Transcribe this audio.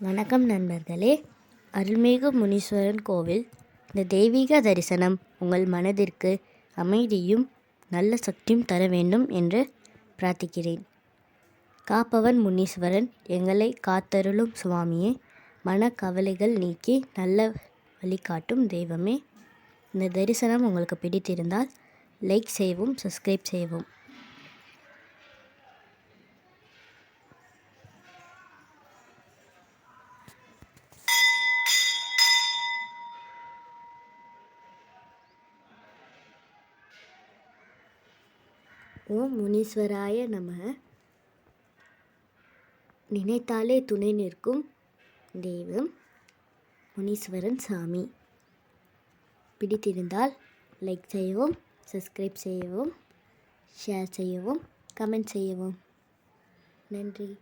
வணக்கம் நண்பர்களே. அருள்மிகு முனீஸ்வரன் கோவில். இந்த தெய்வீக தரிசனம் உங்கள் மனதிற்கு அமைதியும் நல்ல சக்தியும் தர வேண்டும் என்று பிரார்த்திக்கிறேன். காப்பவன் முனீஸ்வரன், எங்களை காத்தருளும் சுவாமியே, மனக்கவலைகள் நீக்கி நல்ல வழிகாட்டும் தெய்வமே. இந்த தரிசனம் உங்களுக்கு பிடித்திருந்தால் லைக் செய்யவும், சப்ஸ்கிரைப் செய்யவும். ஓம் முனீஸ்வராய நமக. நினைத்தாலே துணை நிற்கும் தெய்வம் முனீஸ்வரன் சாமி. பிடித்திருந்தால் லைக் செய்யவும், சப்ஸ்கிரைப் செய்யவும், ஷேர் செய்யவும், கமெண்ட் செய்யவும். நன்றி.